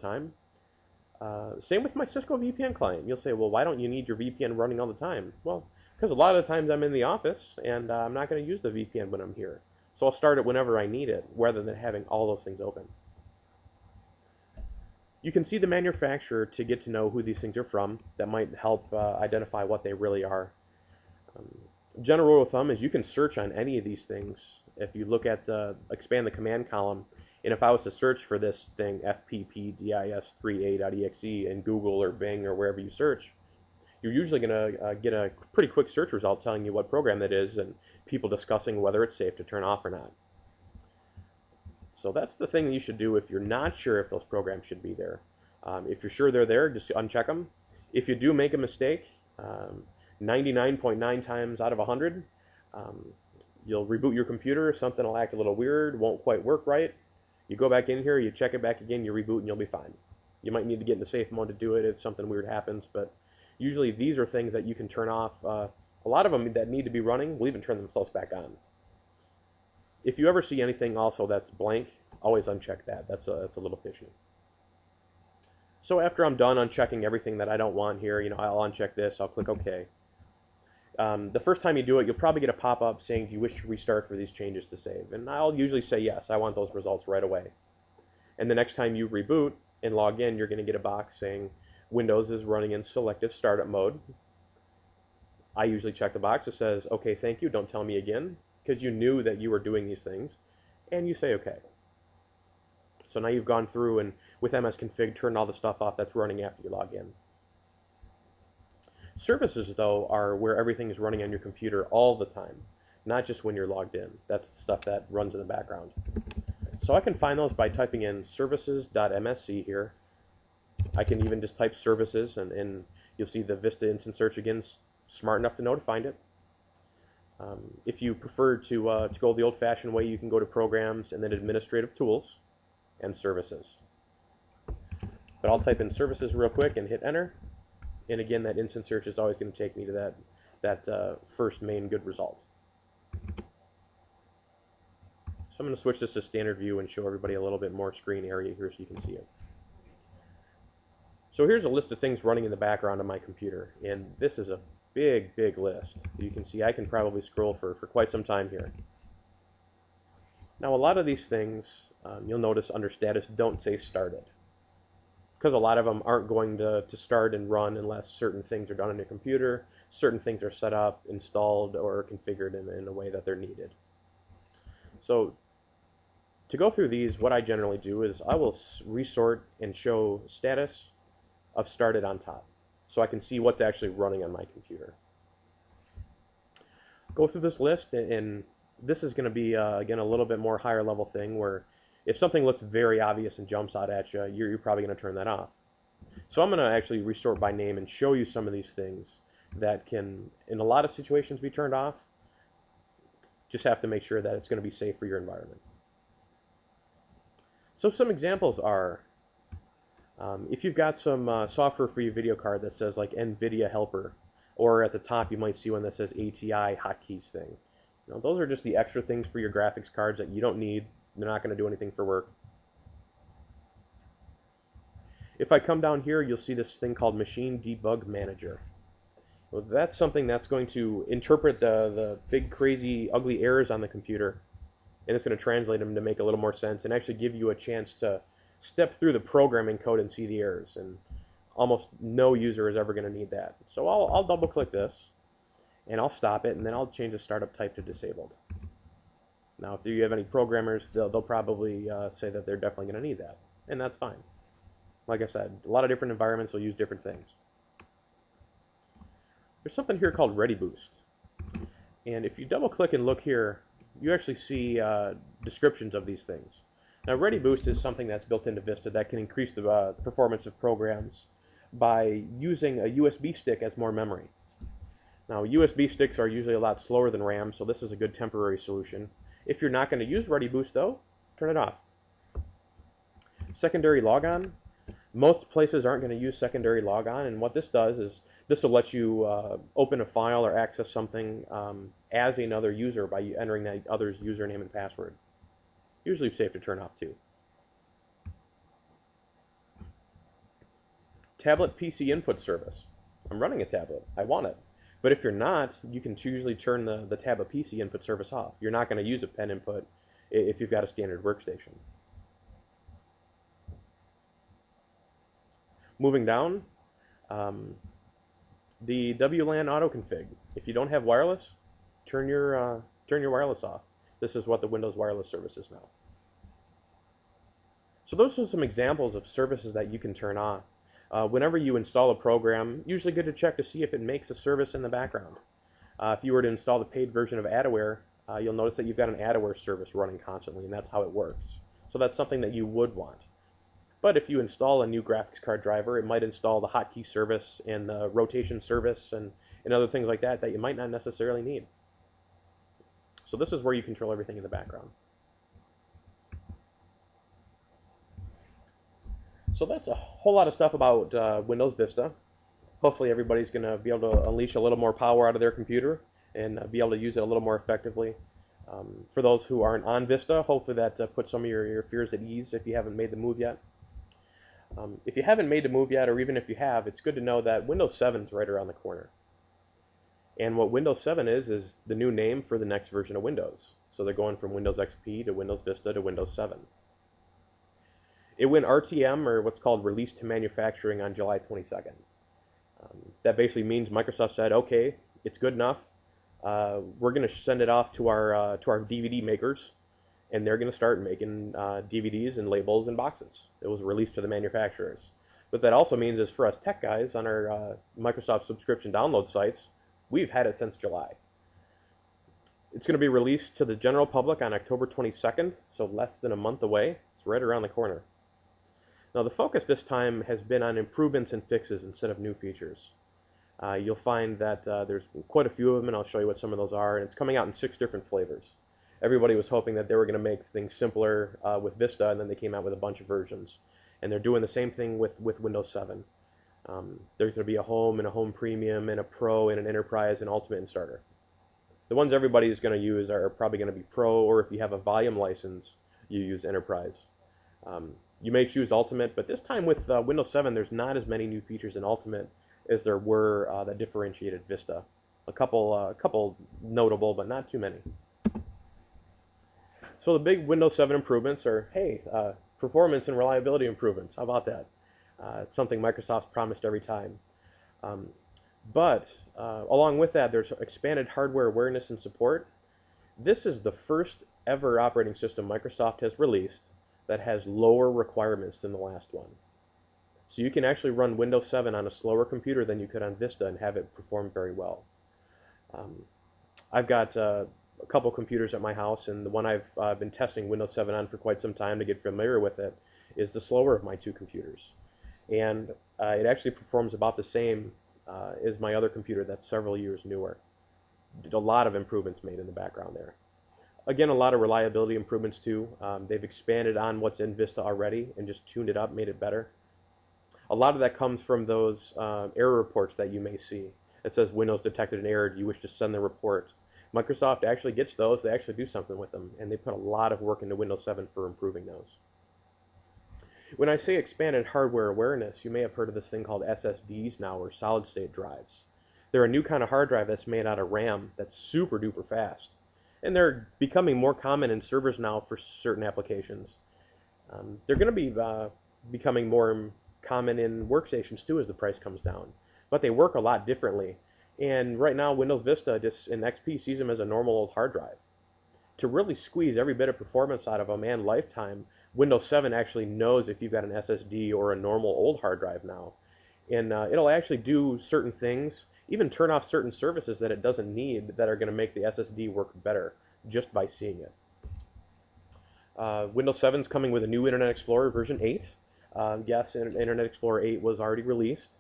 time. Same with my Cisco VPN client. You'll say, well, why don't you need your VPN running all the time? Well, because a lot of the times I'm in the office and I'm not going to use the VPN when I'm here. So I'll start it whenever I need it, rather than having all those things open. You can see the manufacturer to get to know who these things are from. That might help identify what they really are. General rule of thumb is you can search on any of these things. If you look at, expand the command column, and if I was to search for this thing, fppdis3a.exe in Google or Bing or wherever you search, you're usually going to get a pretty quick search result telling you what program that is and people discussing whether it's safe to turn off or not. So that's the thing that you should do if you're not sure if those programs should be there. If you're sure they're there, just uncheck them. If you do make a mistake, 99.9 times out of 100, you'll reboot your computer, something will act a little weird, won't quite work right. You go back in here, you check it back again, you reboot, and you'll be fine. You might need to get into safe mode to do it if something weird happens, but usually these are things that you can turn off. A lot of them that need to be running will even turn themselves back on. If you ever see anything also that's blank, always uncheck that. That's a little fishy. So after I'm done unchecking everything that I don't want here, I'll uncheck this, I'll click OK. The first time you do it, you'll probably get a pop-up saying, do you wish to restart for these changes to save? And I'll usually say yes, I want those results right away. And the next time you reboot and log in, you're going to get a box saying Windows is running in selective startup mode. I usually check the box that says, okay, thank you, don't tell me again, because you knew that you were doing these things, and you say okay. So now you've gone through and with msconfig turned all the stuff off that's running after you log in. Services, though, are where everything is running on your computer all the time, not just when you're logged in. That's the stuff that runs in the background. So I can find those by typing in services.msc here. I can even just type services, and you'll see the Vista Instant Search again, smart enough to know to find it. If you prefer to go the old-fashioned way, you can go to Programs and then Administrative Tools and Services. But I'll type in Services real quick and hit Enter. And again, that instant search is always going to take me to that first main good result. So I'm going to switch this to standard view and show everybody a little bit more screen area here so you can see it. So here's a list of things running in the background on my computer, and this is a big, big list. You can see I can probably scroll for quite some time here. Now a lot of these things, you'll notice under status, don't say started, because a lot of them aren't going to start and run unless certain things are done on your computer, certain things are set up, installed, or configured in a way that they're needed. So to go through these, what I generally do is I will resort and show status of started on top, so I can see what's actually running on my computer. Go through this list, and this is going to be, again, a little bit more higher level thing where if something looks very obvious and jumps out at you, you're probably going to turn that off. So I'm going to actually resort by name and show you some of these things that can, in a lot of situations, be turned off. Just have to make sure that it's going to be safe for your environment. So some examples are, if you've got some software for your video card that says like NVIDIA helper, or at the top you might see one that says ATI hotkeys thing. Those are just the extra things for your graphics cards that you don't need. They're not going to do anything for work. If I come down here, you'll see this thing called Machine Debug Manager. Well, that's something that's going to interpret the big, crazy, ugly errors on the computer, and it's going to translate them to make a little more sense and actually give you a chance to step through the programming code and see the errors. And almost no user is ever going to need that. So I'll double-click this, and I'll stop it, and then I'll change the startup type to disabled. Now, if you have any programmers, they'll probably say that they're definitely going to need that, and that's fine. Like I said, a lot of different environments will use different things. There's something here called Ready Boost, and if you double-click and look here, you actually see descriptions of these things. Now, Ready Boost is something that's built into Vista that can increase the performance of programs by using a USB stick as more memory. Now, USB sticks are usually a lot slower than RAM, so this is a good temporary solution. If you're not going to use Ready Boost, though, turn it off. Secondary logon. Most places aren't going to use secondary logon, and what this does is this will let you open a file or access something as another user by entering that other's username and password. Usually safe to turn off, too. tablet PC input service. I'm running a tablet. I want it. But if you're not, you can usually turn the tablet PC input service off. You're not going to use a pen input if you've got a standard workstation. Moving down, the Wlan autoconfig. If you don't have wireless, turn your wireless off. This is what the Windows Wireless service is now. So those are some examples of services that you can turn off. Whenever you install a program, usually good to check to see if it makes a service in the background. If you were to install the paid version of Adaware, you'll notice that you've got an Adaware service running constantly, and that's how it works. So that's something that you would want. But if you install a new graphics card driver, it might install the hotkey service and the rotation service and other things like that that you might not necessarily need. So this is where you control everything in the background. So that's a whole lot of stuff about Windows Vista. Hopefully everybody's going to be able to unleash a little more power out of their computer and be able to use it a little more effectively. For those who aren't on Vista, hopefully that puts some of your fears at ease if you haven't made the move yet. If you haven't made the move yet, or even if you have, it's good to know that Windows 7 is right around the corner. And what Windows 7 is the new name for the next version of Windows. So they're going from Windows XP to Windows Vista to Windows 7. It went RTM, or what's called Release to Manufacturing, on July 22nd. That basically means Microsoft said, okay, it's good enough. We're going to send it off to our DVD makers, and they're going to start making DVDs and labels and boxes. It was released to the manufacturers. What that also means is for us tech guys on our Microsoft subscription download sites, we've had it since July. It's going to be released to the general public on October 22nd, so less than a month away. It's right around the corner. Now the focus this time has been on improvements and fixes instead of new features. You'll find that there's quite a few of them, and I'll show you what some of those are, and it's coming out in 6 different flavors. Everybody was hoping that they were going to make things simpler with Vista, and then they came out with a bunch of versions. And they're doing the same thing with Windows 7. There's going to be a Home and a Home Premium and a Pro and an Enterprise and Ultimate and Starter. The ones everybody is going to use are probably going to be Pro, or if you have a volume license, you use Enterprise. You may choose Ultimate, but this time with Windows 7, there's not as many new features in Ultimate as there were that differentiated Vista. A couple notable, but not too many. So the big Windows 7 improvements are, hey, performance and reliability improvements. How about that? It's something Microsoft's promised every time. But along with that, there's expanded hardware awareness and support. This is the first ever operating system Microsoft has released that has lower requirements than the last one. So you can actually run Windows 7 on a slower computer than you could on Vista and have it perform very well. I've got a couple computers at my house, and the one I've been testing Windows 7 on for quite some time to get familiar with it is the slower of my 2 computers. And it actually performs about the same as my other computer that's several years newer. A lot of improvements made in the background there. Again, a lot of reliability improvements too. They've expanded on what's in Vista already and just tuned it up, made it better. A lot of that comes from those error reports that you may see. It says Windows detected an error. Do you wish to send the report? Microsoft actually gets those. They actually do something with them, and they put a lot of work into Windows 7 for improving those. When I say expanded hardware awareness, you may have heard of this thing called SSDs now, or solid-state drives. They're a new kind of hard drive that's made out of RAM that's super duper fast. And they're becoming more common in servers now for certain applications. They're going to be becoming more common in workstations too as the price comes down. But they work a lot differently. And right now, Windows Vista and XP sees them as a normal old hard drive. To really squeeze every bit of performance out of them and lifetime, Windows 7 actually knows if you've got an SSD or a normal old hard drive now. And it'll actually do certain things, even turn off certain services that it doesn't need that are going to make the SSD work better just by seeing it. Windows 7 is coming with a new Internet Explorer version 8. Yes, Internet Explorer 8 was already released.